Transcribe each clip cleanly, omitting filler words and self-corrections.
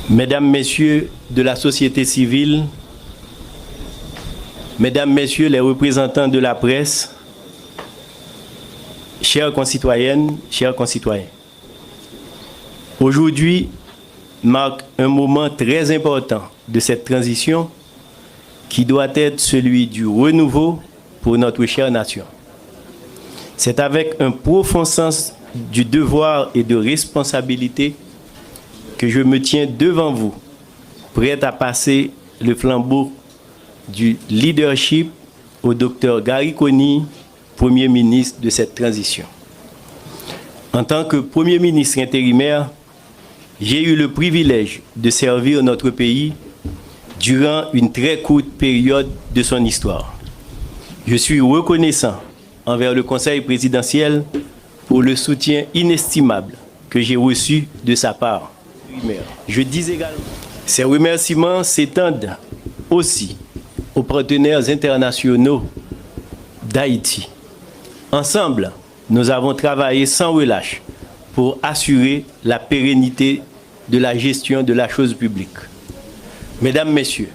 Mesdames, Messieurs de la société civile, Mesdames, Messieurs les représentants de la presse, chères concitoyennes, chers concitoyens, aujourd'hui marque un moment très important de cette transition qui doit être celui du renouveau pour notre chère nation. C'est avec un profond sens du devoir et de responsabilité que je me tiens devant vous, prêt à passer le flambeau du leadership au Dr Gary Conille, Premier ministre de cette transition. En tant que Premier ministre intérimaire, j'ai eu le privilège de servir notre pays durant une très courte période de son histoire. Je suis reconnaissant envers le Conseil présidentiel pour le soutien inestimable que j'ai reçu de sa part. Je dis également, ces remerciements s'étendent aussi aux partenaires internationaux d'Haïti. Ensemble, nous avons travaillé sans relâche pour assurer la pérennité de la gestion de la chose publique. Mesdames, Messieurs,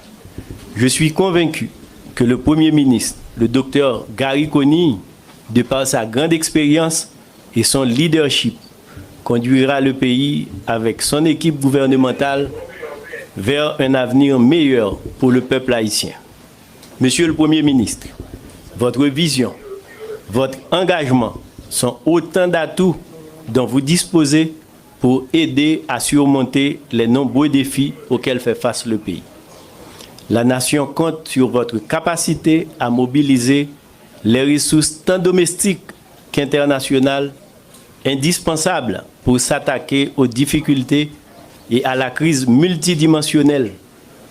je suis convaincu que le Premier ministre, le Dr Gary Conille, de par sa grande expérience et son leadership, conduira le pays avec son équipe gouvernementale vers un avenir meilleur pour le peuple haïtien. Monsieur le Premier ministre, votre vision, votre engagement sont autant d'atouts dont vous disposez pour aider à surmonter les nombreux défis auxquels fait face le pays. La nation compte sur votre capacité à mobiliser les ressources tant domestiques qu'internationales indispensables pour s'attaquer aux difficultés et à la crise multidimensionnelle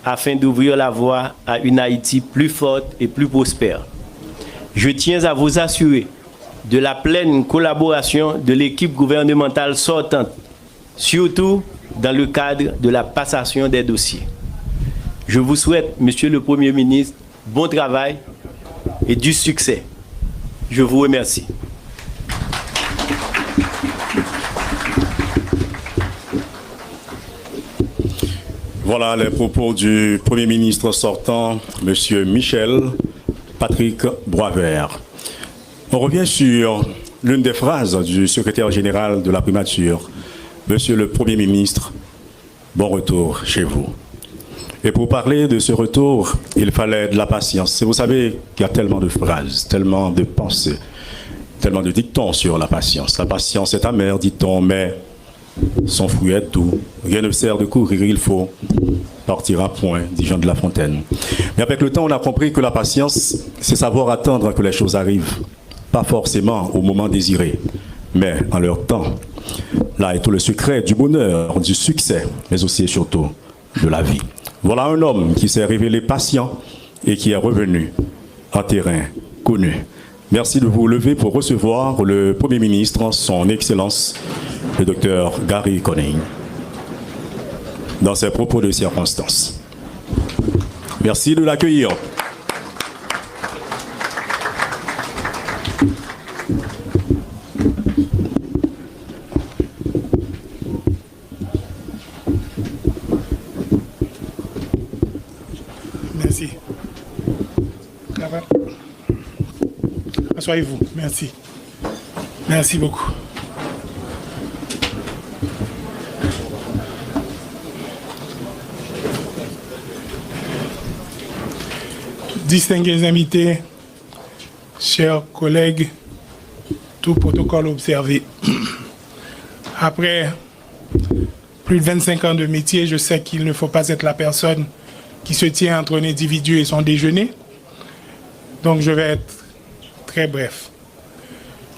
afin d'ouvrir la voie à une Haïti plus forte et plus prospère. Je tiens à vous assurer de la pleine collaboration de l'équipe gouvernementale sortante, surtout dans le cadre de la passation des dossiers. Je vous souhaite, Monsieur le Premier ministre, bon travail et du succès. Je vous remercie. Voilà les propos du Premier ministre sortant, M. Michel Patrick Boisvert. On revient sur l'une des phrases du secrétaire général de la primature. Monsieur le Premier ministre, bon retour chez vous. Et pour parler de ce retour, il fallait de la patience. Et vous savez qu'il y a tellement de phrases, tellement de pensées, tellement de dictons sur la patience. La patience est amère, dit-on, mais son fruit est doux. Rien ne sert de courir, il faut partir à point, dit Jean de La Fontaine. Mais avec le temps, on a compris que la patience, c'est savoir attendre que les choses arrivent. Pas forcément au moment désiré, mais en leur temps. Là est tout le secret du bonheur, du succès, mais aussi et surtout de la vie. Voilà un homme qui s'est révélé patient et qui est revenu en terrain connu. Merci de vous lever pour recevoir le Premier ministre, son Excellence, le Dr Gary Conille, dans ses propos de circonstance. Merci de l'accueillir. Merci. Asseyez-vous. Merci. Merci beaucoup. Distingués invités, chers collègues, tout protocole observé. Après plus de 25 ans de métier, je sais qu'il ne faut pas être la personne qui se tient entre un individu et son déjeuner. Donc je vais être très bref.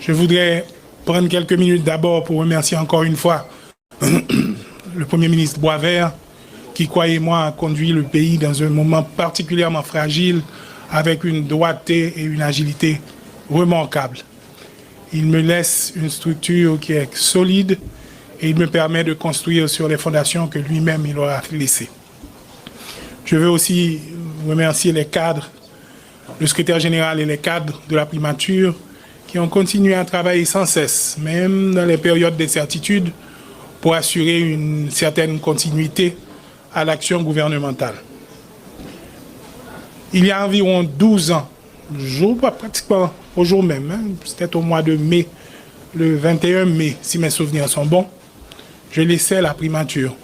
Je voudrais prendre quelques minutes d'abord pour remercier encore une fois le Premier ministre Boisvert qui, croyez-moi, a conduit le pays dans un moment particulièrement fragile avec une droiteté et une agilité remarquables. Il me laisse une structure qui est solide et il me permet de construire sur les fondations que lui-même il aura laissées. Je veux aussi remercier les cadres, le secrétaire général et les cadres de la primature qui ont continué à travailler sans cesse, même dans les périodes d'incertitude, pour assurer une certaine continuité à l'action gouvernementale. Il y a environ 12 ans, pratiquement au jour même, c'était au mois de mai, le 21 mai, si mes souvenirs sont bons, je laissais la primature.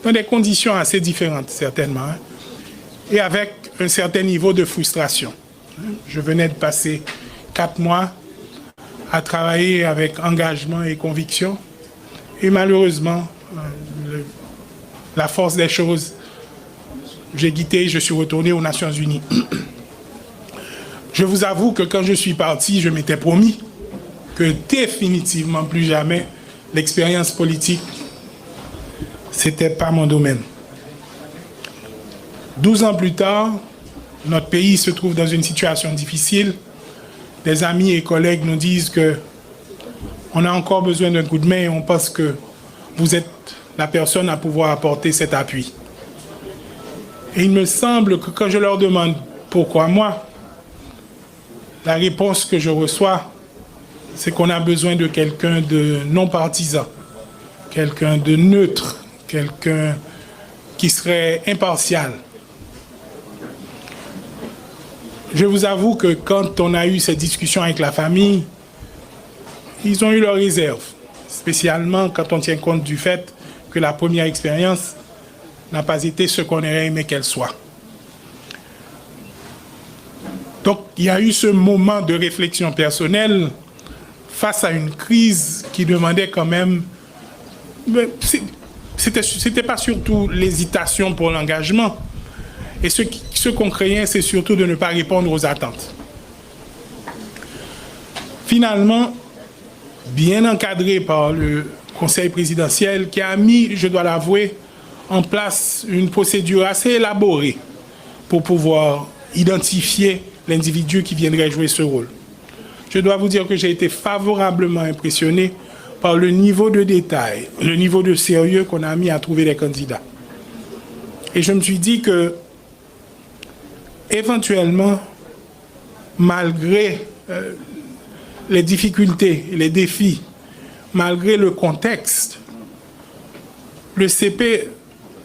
Dans des conditions assez différentes, certainement, et avec un certain niveau de frustration. Je venais de passer 4 mois à travailler avec engagement et conviction, et malheureusement, la force des choses, j'ai quitté, je suis retourné aux Nations Unies. Je vous avoue que quand je suis parti, je m'étais promis que définitivement plus jamais l'expérience politique, c'était pas mon domaine. 12 ans plus tard, notre pays se trouve dans une situation difficile. Des amis et collègues nous disent que on a encore besoin d'un coup de main et on pense que vous êtes la personne à pouvoir apporter cet appui. Et il me semble que quand je leur demande pourquoi moi, la réponse que je reçois, c'est qu'on a besoin de quelqu'un de non partisan, quelqu'un de neutre, quelqu'un qui serait impartial. Je vous avoue que quand on a eu cette discussion avec la famille, ils ont eu leurs réserves, spécialement quand on tient compte du fait que la première expérience n'a pas été ce qu'on aurait aimé qu'elle soit. Donc, il y a eu ce moment de réflexion personnelle face à une crise qui demandait quand même... C'était pas surtout l'hésitation pour l'engagement. Et ce qu'on craignait, c'est surtout de ne pas répondre aux attentes. Finalement, bien encadré par le Conseil présidentiel qui a mis, je dois l'avouer, en place une procédure assez élaborée pour pouvoir identifier l'individu qui viendrait jouer ce rôle. Je dois vous dire que j'ai été favorablement impressionné par le niveau de détail, le niveau de sérieux qu'on a mis à trouver les candidats. Et je me suis dit que, éventuellement, malgré les difficultés, les défis, malgré le contexte, le CP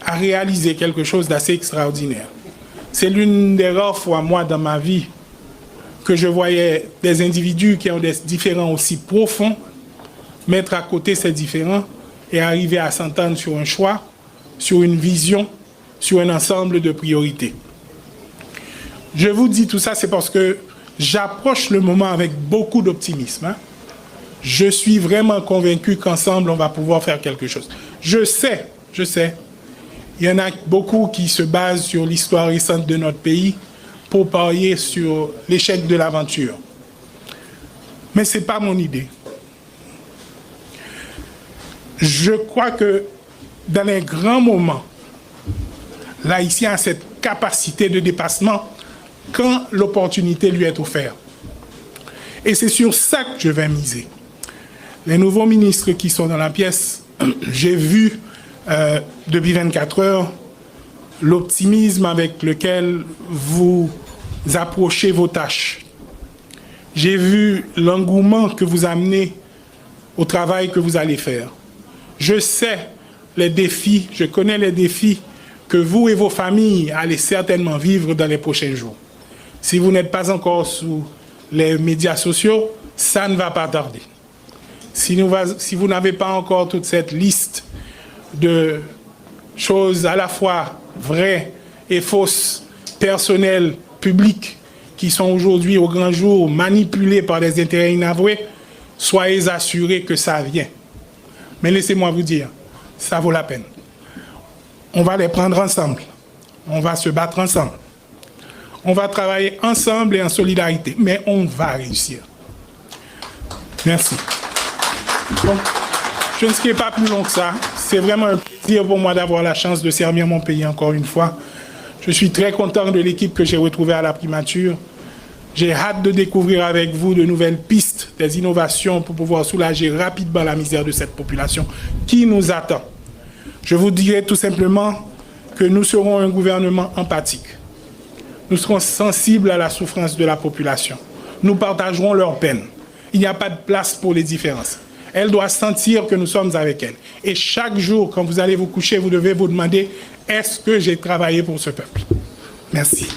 a réalisé quelque chose d'assez extraordinaire. C'est l'une des rares fois, moi, dans ma vie, que je voyais des individus qui ont des différends aussi profonds mettre à côté ces différends et arriver à s'entendre sur un choix, sur une vision, sur un ensemble de priorités. Je vous dis tout ça, c'est parce que j'approche le moment avec beaucoup d'optimisme. Je suis vraiment convaincu qu'ensemble, on va pouvoir faire quelque chose. Je sais, il y en a beaucoup qui se basent sur l'histoire récente de notre pays pour parier sur l'échec de l'aventure. Mais ce n'est pas mon idée. Je crois que dans les grands moments, l'Haïtien a cette capacité de dépassement quand l'opportunité lui est offerte. Et c'est sur ça que je vais miser. Les nouveaux ministres qui sont dans la pièce, j'ai vu depuis 24 heures l'optimisme avec lequel vous approchez vos tâches. J'ai vu l'engouement que vous amenez au travail que vous allez faire. Je sais les défis, je connais les défis que vous et vos familles allez certainement vivre dans les prochains jours. Si vous n'êtes pas encore sous les médias sociaux, ça ne va pas tarder. Si vous n'avez pas encore toute cette liste de choses à la fois vraies et fausses, personnelles, publiques, qui sont aujourd'hui au grand jour manipulées par des intérêts inavoués, soyez assurés que ça vient. Mais laissez-moi vous dire, ça vaut la peine. On va les prendre ensemble. On va se battre ensemble. On va travailler ensemble et en solidarité. Mais on va réussir. Merci. Donc, je ne serai pas plus long que ça. C'est vraiment un plaisir pour moi d'avoir la chance de servir mon pays encore une fois. Je suis très content de l'équipe que j'ai retrouvée à la primature. J'ai hâte de découvrir avec vous de nouvelles pistes, des innovations pour pouvoir soulager rapidement la misère de cette population qui nous attend. Je vous dirai tout simplement que nous serons un gouvernement empathique. Nous serons sensibles à la souffrance de la population. Nous partagerons leurs peines. Il n'y a pas de place pour les différences. Elle doit sentir que nous sommes avec elle. Et chaque jour, quand vous allez vous coucher, vous devez vous demander, est-ce que j'ai travaillé pour ce peuple? Merci.